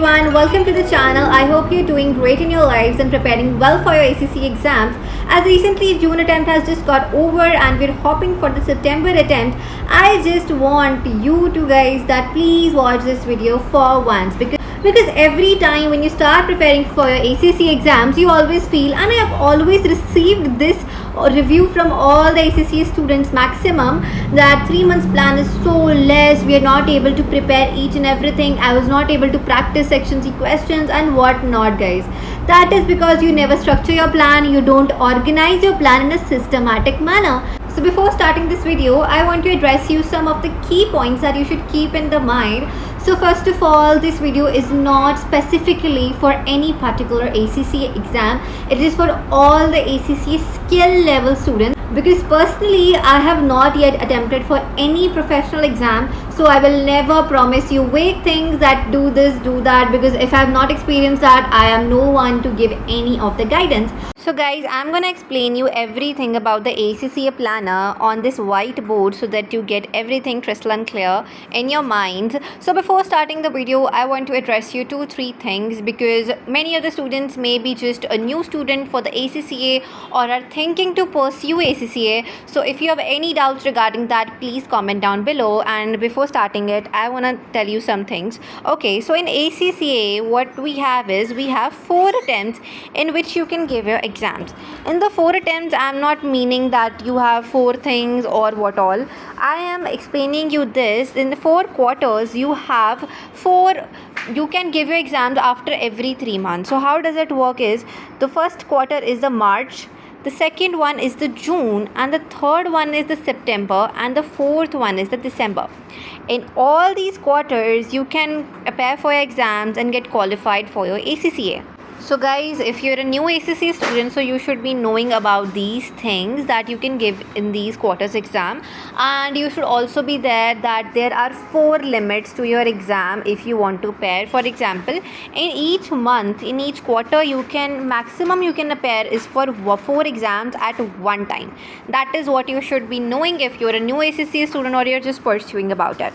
everyone, welcome to the channel. I hope you're doing great in your lives and preparing well for your ACC exams. As recently June attempt has just got over and we're hopping for the September attempt, I just want you to guys that please watch this video for once because every time when you start preparing for your ACC exams, you always feel, and I have always received this review from all the ACC students maximum, that 3 months plan is so less, we are not able to prepare each and everything, I was not able to practice section C questions and what not guys. That is because you never structure your plan, you don't organize your plan in a systematic manner. So before starting this video, I want to address you some of the key points that you should keep in the mind. So first of all, this video is not specifically for any particular ACC exam. It is for all the ACC skill level students, because personally I have not yet attempted for any professional exam, so I will never promise you vague things that do this, do that, because if I have not experienced that, I am no one to give any of the guidance. So guys, I'm gonna explain you everything about the ACCA planner on this whiteboard so that you get everything crystal and clear in your minds. So before starting the video, I want to address you 2-3 things, because many of the students may be just a new student for the ACCA or are thinking to pursue ACCA. So if you have any doubts regarding that, please comment down below. And before starting it, I want to tell you some things. Okay, so in ACCA, what we have is we have 4 attempts in which you can give your exams. In the 4 attempts, I am not meaning that you have 4 things or what all. I am explaining you this. In the 4 quarters, you have 4, you can give your exams after every 3 months. So how does it work is, the first quarter is the March, the second one is the June, and the third one is the September, and the fourth one is the December. In all these quarters, you can appear for your exams and get qualified for your ACCA. So guys, if you're a new ACC student, so you should be knowing about these things that you can give in these quarters exam, and you should also be there that there are 4 limits to your exam if you want to pair. For example, in each month, in each quarter, you can maximum you can appear is for 4 exams at one time. That is what you should be knowing if you're a new ACC student or you're just pursuing about it.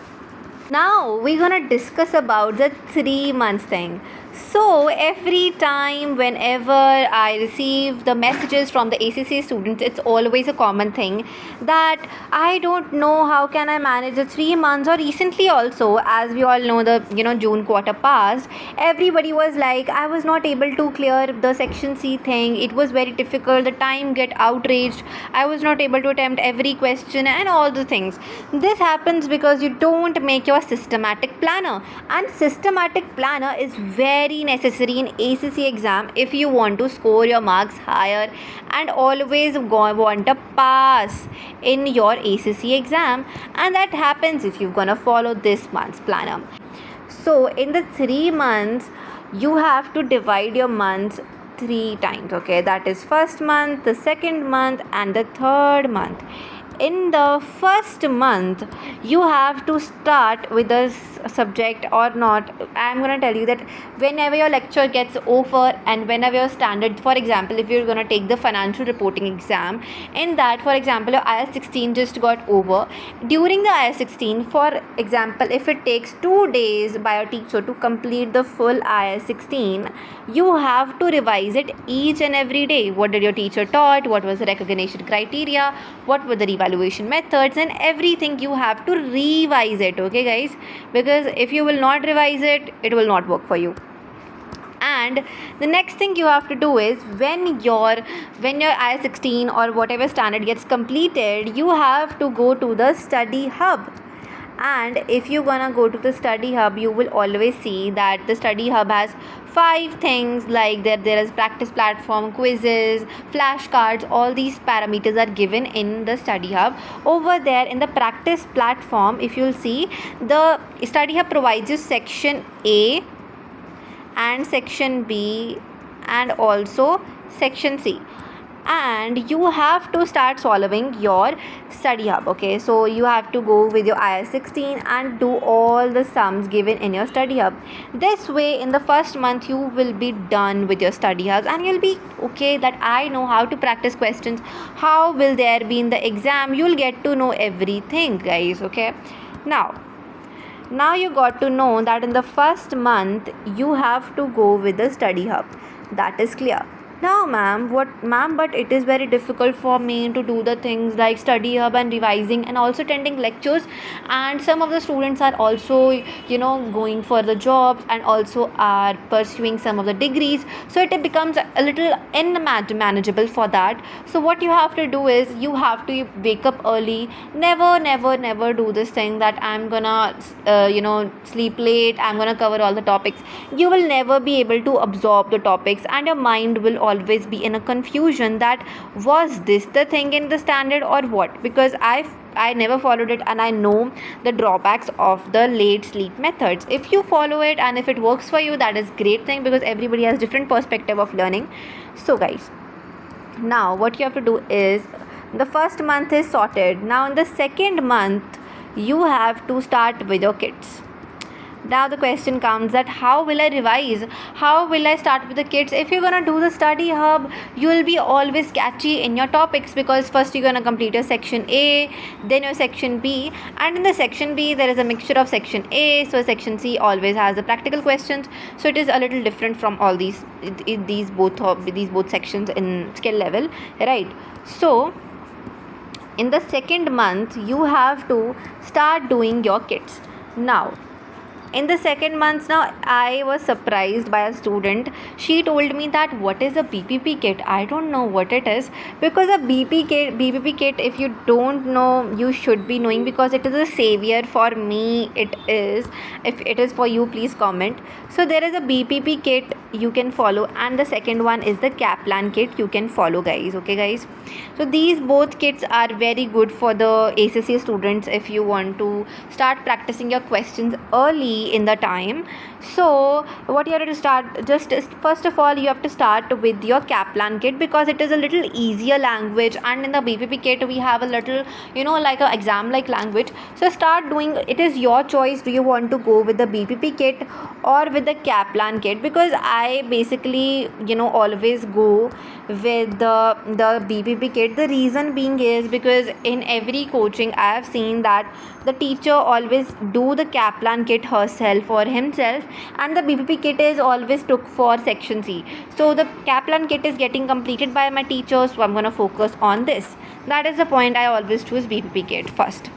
Now we're gonna discuss about the 3 months thing. So every time whenever I receive the messages from the ACC students, it's always a common thing that I don't know how can I manage the 3 months. Or recently also, as we all know, the June quarter passed, everybody was like, I was not able to clear the section C thing, it was very difficult, the time get outraged, I was not able to attempt every question and all the things. This happens because you don't make your systematic planner, and systematic planner is very necessary in ACC exam if you want to score your marks higher and always want to pass in your ACC exam, and that happens if you're gonna follow this month's planner. So in the 3 months, you have to divide your months 3 times, okay? That is first month, the second month, and the third month. In the first month, you have to start with a subject or not. I'm going to tell you that whenever your lecture gets over and whenever your standard, for example, if you're going to take the financial reporting exam, in that, for example, your IS 16 just got over. During the IS 16, for example, if it takes 2 days by a teacher to complete the full IS 16, you have to revise it each and every day. What did your teacher taught? What was the recognition criteria? What were the evaluation methods? And everything you have to revise it, okay guys? Because if you will not revise it, it will not work for you. And the next thing you have to do is, when your IS 16 or whatever standard gets completed, you have to go to the study hub. And if you're gonna go to the study hub, you will always see that the study hub has 5 things, like there is practice platform, quizzes, flashcards. All these parameters are given in the study hub. Over there in the practice platform, if you'll see, the study hub provides you section A and section B and also section C, and you have to start solving your study hub, okay? So you have to go with your IS 16 and do all the sums given in your study hub. This way, in the first month, you will be done with your study hubs and you'll be okay that I know how to practice questions, how will there be in the exam. You'll get to know everything, guys, okay? Now Now you got to know that in the first month you have to go with the study hub. That is clear. Now, ma'am, what, ma'am? But it is very difficult for me to do the things like study hub and revising and also attending lectures. And some of the students are also, going for the jobs and also are pursuing some of the degrees. So it becomes a little unmanageable for that. So what you have to do is you have to wake up early. Never do this thing that I'm gonna, sleep late. I'm gonna cover all the topics. You will never be able to absorb the topics, and your mind will always be in a confusion that was this the thing in the standard or what, because I never followed it, and I know the drawbacks of the late sleep methods. If you follow it and if it works for you, that is great thing, because everybody has different perspective of learning. So guys, now what you have to do is the first month is sorted. Now in the second month you have to start with your kids. Now the question comes that how will I revise, how will I start with the kids? If you're gonna do the study hub, you will be always catchy in your topics, because first you're gonna complete your section A, then your section B, and in the section B there is a mixture of section A. So section C always has the practical questions, so it is a little different from all these both sections in skill level, right? So in the second month you have to start doing your kits. Now in the second month, now I was surprised by a student. She told me that what is a BPP kit? I don't know what it is, because a BPP kit, if you don't know, you should be knowing, because it is a savior for me. It is. If it is for you, please comment. So there is a BPP kit you can follow, and the second one is the Kaplan kit you can follow, guys. Okay, guys. So these both kits are very good for the ACCA students if you want to start practicing your questions early in the time. So what you have to start, just first of all you have to start with your Kaplan kit, because it is a little easier language, and in the BPP kit we have a little, like a exam like language. So start doing, it is your choice, do you want to go with the BPP kit or with the Kaplan kit? Because I basically always go with the BPP kit. The reason being is because in every coaching I have seen that the teacher always do the Kaplan kit herself or himself, and the BPP kit is always took for section C. So the Kaplan kit is getting completed by my teacher, so I'm gonna focus on this. That is the point I always choose BPP kit first.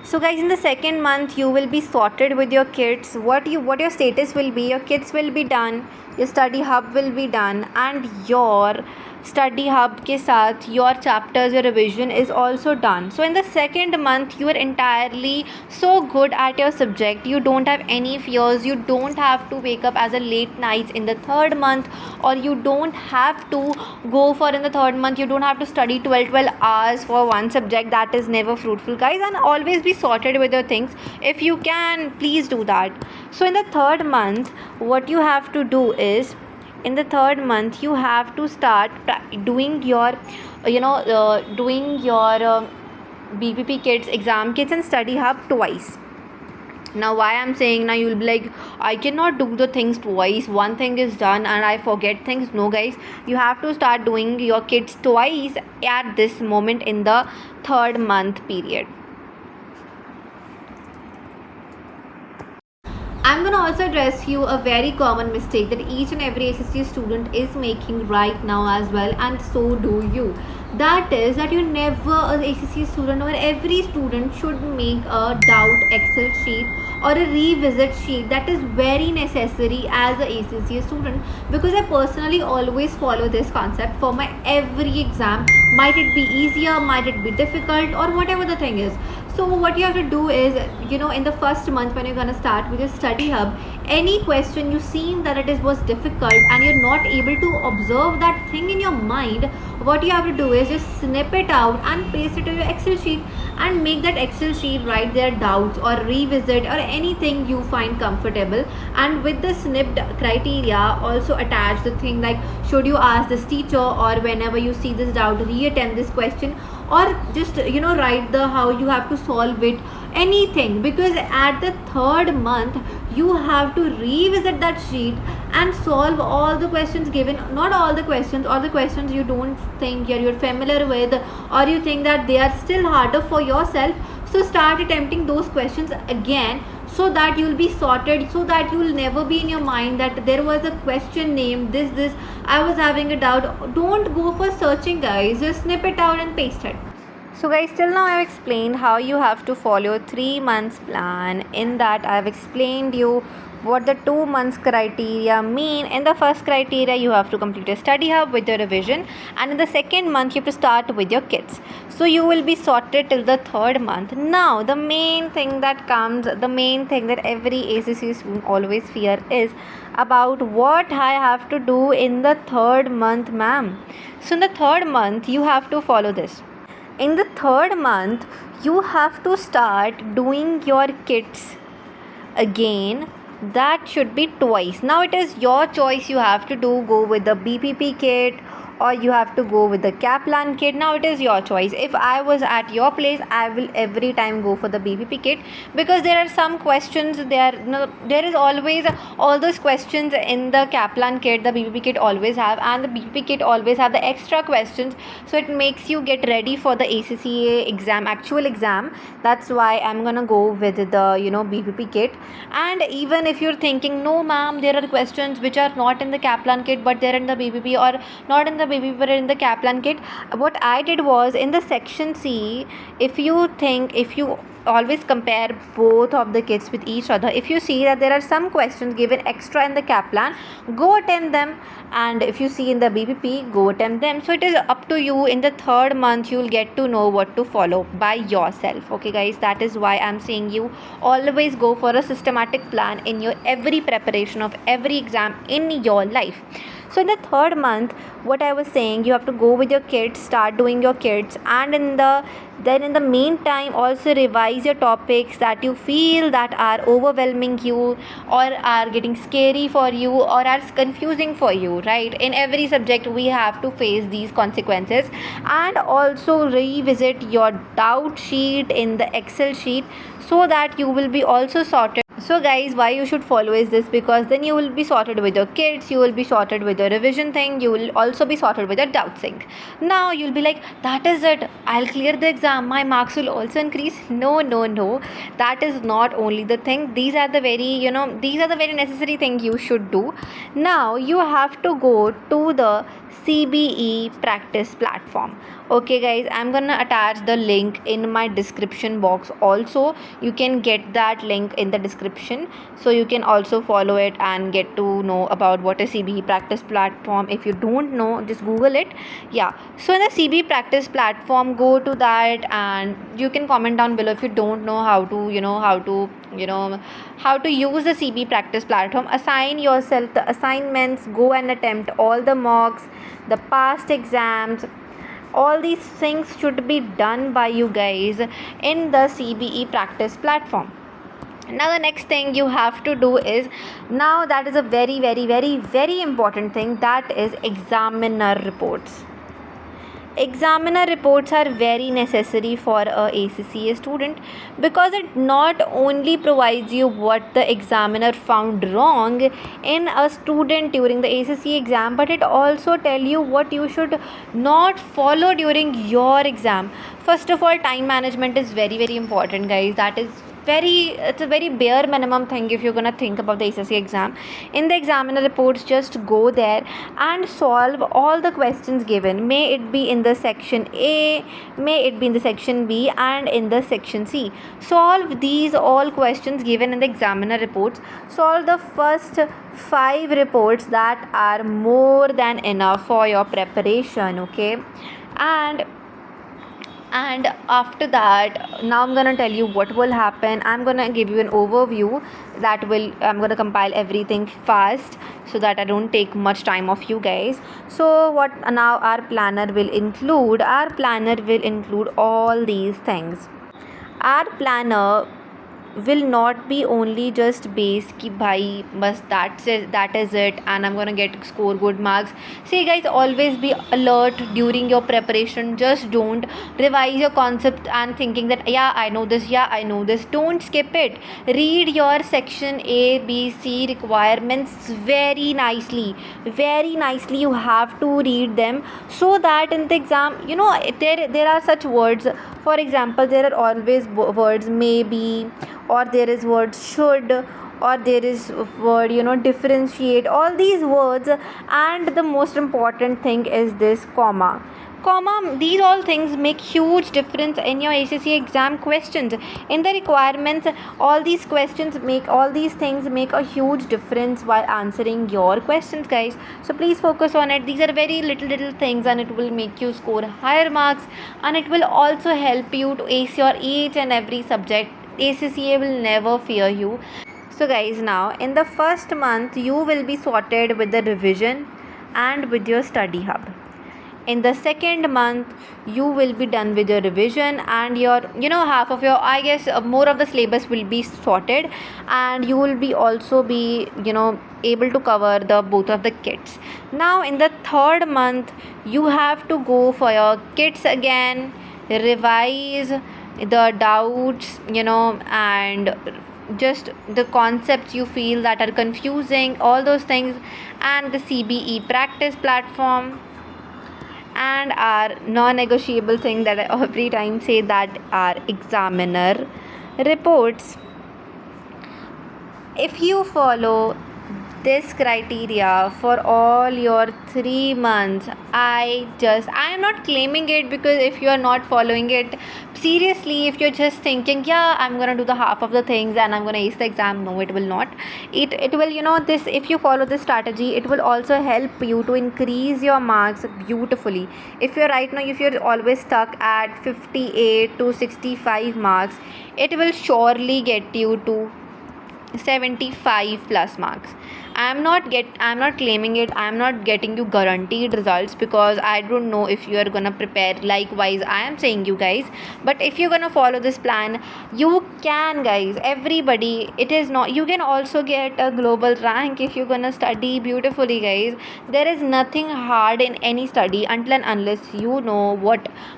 So guys, in the second month you will be sorted with your kids. What your status will be, your kids will be done, your study hub will be done, and your study hub के साथ your chapters, your revision is also done. So in the second month you are entirely so good at your subject, you don't have any fears, you don't have to wake up as a late nights in the third month, or you don't have to go for in the third month, you don't have to study 12 hours for one subject. That is never fruitful, guys, and always be sorted with your things. If you can, please do that. So in the third month what you have to do is, in the third month you have to start doing your BPP kits, exam kits, and study hub twice. Now why I'm saying, now you'll be like, I cannot do the things twice, one thing is done and I forget things. No guys, you have to start doing your kits twice at this moment in the third month period. I'm going to also address you a very common mistake that each and every ACCA student is making right now as well, and so do you. That is that you never, as ACCA student or every student, should make a doubt Excel sheet or a revisit sheet. That is very necessary as a ACCA student, because I personally always follow this concept for my every exam. Might it be easier, might it be difficult, or whatever the thing is. So what you have to do is, in the first month when you're going to start with your study hub, any question you seen that it was difficult and you're not able to observe that thing in your mind, what you have to do is just snip it out and paste it to your Excel sheet, and make that Excel sheet write their doubts or revisit or anything you find comfortable, and with the snipped criteria also attach the thing like, should you ask this teacher, or whenever you see this doubt, reattempt this question, or just write the how you have to solve it, anything. Because at the third month you have to revisit that sheet and solve all the questions given, not all the questions, or the questions you don't think you're familiar with, or you think that they are still harder for yourself. So start attempting those questions again, so that you'll be sorted, so that you'll never be in your mind that there was a question named this, I was having a doubt. Don't go for searching, guys. Just snip it out and paste it. So guys, till now I've explained how you have to follow 3 months plan. In that I've explained you what the 2 months criteria mean. In the first criteria, you have to complete a study hub with your revision, and in the second month you have to start with your kids. So you will be sorted till the third month. Now the main thing that comes, the main thing that every ACC student always fear is about what I have to do in the third month, ma'am. So in the third month you have to follow this. In the third month you have to start doing your kits again. That should be twice. Now it is your choice. You have to go with the BPP kit, or you have to go with the Kaplan kit. Now it is your choice. If I was at your place, I will every time go for the BPP kit, because there are some questions there. There is always all those questions in the Kaplan kit, the BPP kit always have, and the BPP kit always have the extra questions, so it makes you get ready for the ACCA exam, actual exam. That's why I'm gonna go with the BPP kit. And even if you're thinking, no ma'am, there are questions which are not in the Kaplan kit but they're in the BPP, or not in the BPP but in the Kaplan kit, what I did was, in the section C, if you always compare both of the kits with each other, if you see that there are some questions given extra in the Kaplan, go attempt them, and if you see in the BPP, go attempt them. So it is up to you. In the third month you'll get to know what to follow by yourself. Okay guys, that is why I'm saying you always go for a systematic plan in your every preparation of every exam in your life. So in the third month, what I was saying, you have to go with your kids, start doing your kids, and in the meantime also revise your topics that you feel that are overwhelming you, or are getting scary for you, or are confusing for you, right? In every subject we have to face these consequences. And also revisit your doubt sheet in the Excel sheet, so that you will be also sorted. So guys, why you should follow is this, because then you will be sorted with your kids, you will be sorted with the revision thing, you will also be sorted with the doubt sync. Now you'll be like, that is it, I'll clear the exam, my marks will also increase. No, that is not only the thing. These are the very necessary thing you should do. Now you have to go to the CBE practice platform. Okay guys, I'm gonna attach the link in my description box. Also you can get that link in the description, so you can also follow it and get to know about what is CBE practice platform. If you don't know, just google it. Yeah, so in the CBE practice platform, go to that, and you can comment down below if you don't know how to use the CBE practice platform. Assign yourself the assignments, go and attempt all the mocks, the past exams. All these things should be done by you guys in the CBE practice platform. Now the next thing you have to do is, now that is a very very important thing, that is examiner reports. Examiner reports are very necessary for a ACCA student, because it not only provides you what the examiner found wrong in a student during the ACCA exam, but it also tell you what you should not follow during your exam. First of all, time management is very important, guys. It's a very bare minimum thing if you're gonna think about the ACCA exam. In the examiner reports, just go there and solve all the questions given. May it be in the section A, may it be in the section B, and in the section C. Solve these all questions given in the examiner reports. Solve the first 5 reports. That are more than enough for your preparation. Okay, and after that, now I'm gonna tell you what will happen. I'm gonna give you an overview. I'm gonna compile everything fast, so that I don't take much time of you guys. So what now our planner will include all these things. Our planner will not be only just based ki bhai bas that is it, and I'm gonna score good marks. See guys, always be alert during your preparation. Just don't revise your concept and thinking that I know this. Don't skip it. Read your section A, B, C requirements very nicely. You have to read them, so that in the exam, there are such words. For example, there are always words maybe, or there is word should, or there is word differentiate, all these words. And the most important thing is this comma. These all things make huge difference in your ACC exam questions. In the requirements, all these things make a huge difference while answering your questions, guys. So please focus on it. These are very little things, and it will make you score higher marks, and it will also help you to ace your each and every subject. ACCA will never fear you. So guys, now in the first month you will be sorted with the revision and with your study hub. In the second month you will be done with your revision, and your half of your, I guess, more of the syllabus will be sorted, and you will be also be able to cover the both of the kits. Now in the third month you have to go for your kits again, revise the doubts, and just the concepts you feel that are confusing, all those things, and the CBE practice platform. And our non-negotiable thing that I every time say, that our examiner reports. If you follow this criteria for all your 3 months, I am not claiming it, because if you are not following it seriously, if you're just thinking, yeah, I'm gonna do the half of the things and I'm gonna ace the exam, no, it will not. It will, this, if you follow this strategy, it will also help you to increase your marks beautifully. If you're right now, if you're always stuck at 58 to 65 marks, it will surely get you to 75 plus marks. I'm not claiming it, I'm not getting you guaranteed results, because I don't know if you are gonna prepare likewise I am saying you guys. But if you're gonna follow this plan, you can, guys, everybody, it is not, you can also get a global rank if you're gonna study beautifully, guys. There is nothing hard in any study until and unless you know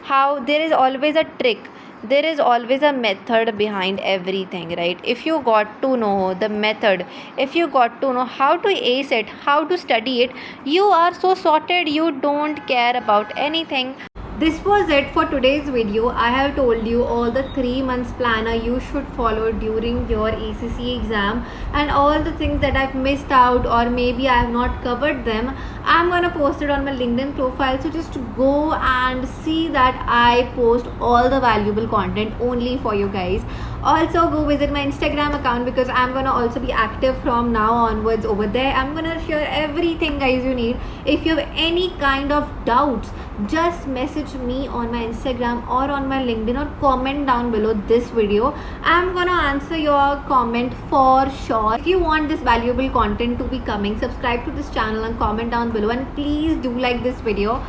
how. There is always a trick, there is always a method behind everything, right? If you got to know the method, if you got to know how to ace it, how to study it, you are so sorted, you don't care about anything. This was it for today's video. I have told you all the 3 months planner you should follow during your ACC exam, and all the things that I've missed out, or maybe I have not covered them, I'm gonna post it on my LinkedIn profile. So just go and see that I post all the valuable content only for you guys. Also go visit my Instagram account, because I'm gonna also be active from now onwards over there. I'm gonna share everything, guys, you need. If you have any kind of doubts, just message me on my Instagram or on my LinkedIn, or comment down below this video. I'm gonna answer your comment for sure. If you want this valuable content to be coming, subscribe to this channel and comment down below, and please do like this video.